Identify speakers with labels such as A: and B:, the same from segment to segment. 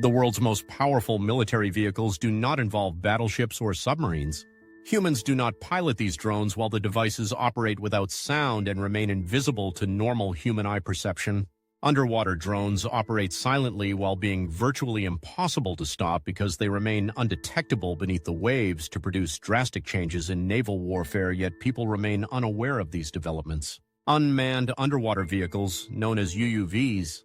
A: The world's most powerful military vehicles do not involve battleships or submarines. Humans do not pilot these drones while the devices operate without sound and remain invisible to normal human eye perception. Underwater drones operate silently while being virtually impossible to stop because they remain undetectable beneath the waves to produce drastic changes in naval warfare, yet people remain unaware of these developments. Unmanned underwater vehicles, known as UUVs,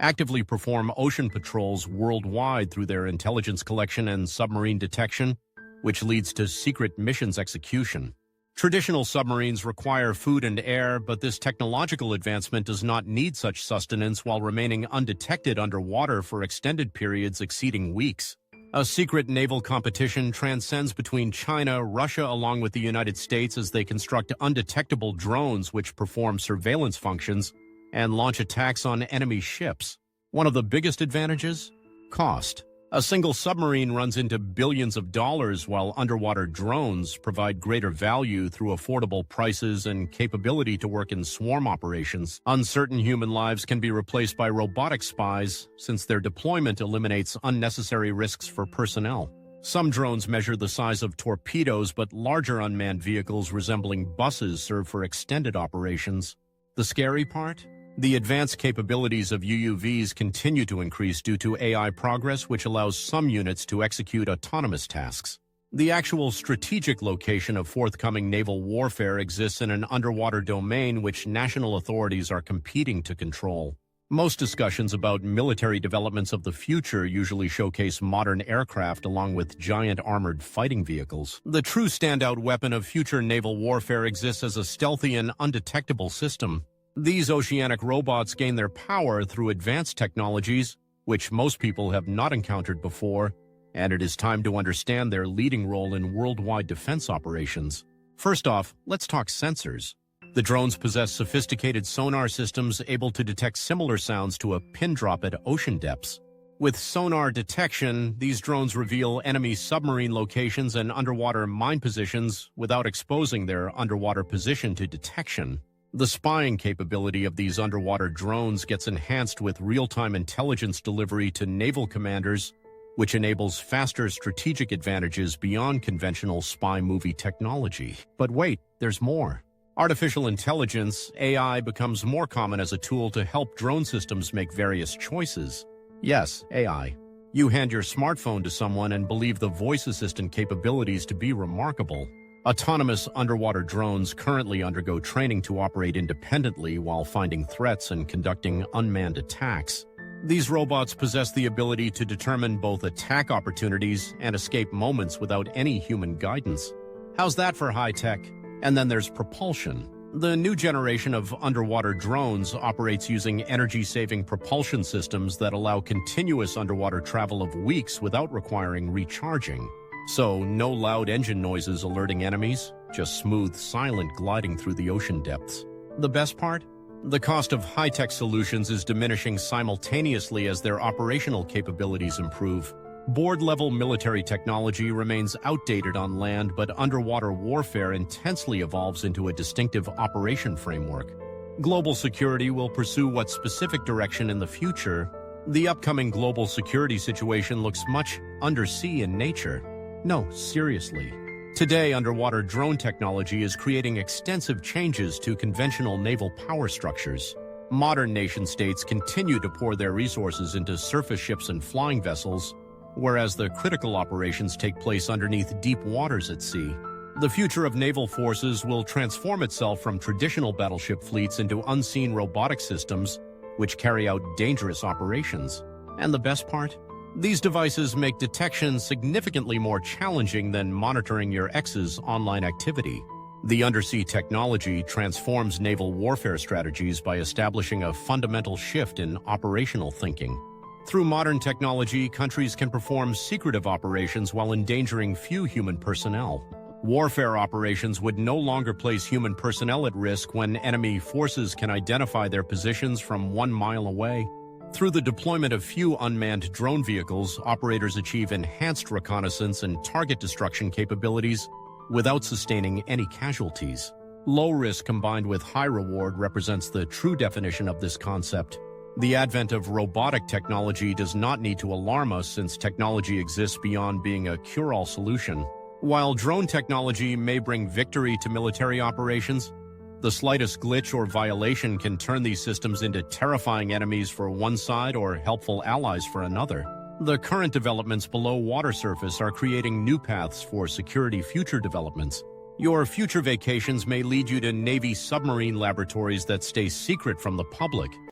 A: actively perform ocean patrols worldwide through their intelligence collection and submarine detection, which leads to secret missions execution. Traditional submarines require food and air, but this technological advancement does not need such sustenance while remaining undetected underwater for extended periods exceeding weeks. A secret naval competition transcends between China, Russia, along with the United States as they construct undetectable drones which perform surveillance functions and launch attacks on enemy ships. One of the biggest advantages? Cost. A single submarine runs into billions of dollars, while underwater drones provide greater value through affordable prices and capability to work in swarm operations. Uncertain human lives can be replaced by robotic spies, since their deployment eliminates unnecessary risks for personnel. Some drones measure the size of torpedoes, but larger unmanned vehicles resembling buses serve for extended operations. The scary part? The advanced capabilities of UUVs continue to increase due to AI progress, which allows some units to execute autonomous tasks. The actual strategic location of forthcoming naval warfare exists in an underwater domain which national authorities are competing to control. Most discussions about military developments of the future usually showcase modern aircraft along with giant armored fighting vehicles. The true standout weapon of future naval warfare exists as a stealthy and undetectable system. These oceanic robots gain their power through advanced technologies, which most people have not encountered before, and it is time to understand their leading role in worldwide defense operations. First off, let's talk sensors. The drones possess sophisticated sonar systems able to detect similar sounds to a pin drop at ocean depths. With sonar detection, these drones reveal enemy submarine locations and underwater mine positions without exposing their underwater position to detection. The spying capability of these underwater drones gets enhanced with real-time intelligence delivery to naval commanders, which enables faster strategic advantages beyond conventional spy movie technology. But wait, there's more. Artificial intelligence, AI, becomes more common as a tool to help drone systems make various choices. Yes, AI. You hand your smartphone to someone and believe the voice assistant capabilities to be remarkable. Autonomous underwater drones currently undergo training to operate independently while finding threats and conducting unmanned attacks. These robots possess the ability to determine both attack opportunities and escape moments without any human guidance. How's that for high tech? And then there's propulsion. The new generation of underwater drones operates using energy-saving propulsion systems that allow continuous underwater travel of weeks without requiring recharging. So, no loud engine noises alerting enemies, just smooth, silent gliding through the ocean depths. The best part? The cost of high-tech solutions is diminishing simultaneously as their operational capabilities improve. Board-level military technology remains outdated on land, but underwater warfare intensely evolves into a distinctive operation framework. Global security will pursue what specific direction in the future? The upcoming global security situation looks much undersea in nature. No, seriously. Today, underwater drone technology is creating extensive changes to conventional naval power structures. Modern nation-states continue to pour their resources into surface ships and flying vessels, whereas the critical operations take place underneath deep waters at sea. The future of naval forces will transform itself from traditional battleship fleets into unseen robotic systems, which carry out dangerous operations. And the best part? These devices make detection significantly more challenging than monitoring your ex's online activity. The undersea technology transforms naval warfare strategies by establishing a fundamental shift in operational thinking. Through modern technology, countries can perform secretive operations while endangering few human personnel. Warfare operations would no longer place human personnel at risk when enemy forces can identify their positions from 1 mile away. Through the deployment of few unmanned drone vehicles, operators achieve enhanced reconnaissance and target destruction capabilities without sustaining any casualties. Low risk combined with high reward represents the true definition of this concept. The advent of robotic technology does not need to alarm us since technology exists beyond being a cure-all solution. While drone technology may bring victory to military operations, the slightest glitch or violation can turn these systems into terrifying enemies for one side or helpful allies for another. The current developments below water surface are creating new paths for security future developments. Your future vacations may lead you to Navy submarine laboratories that stay secret from the public.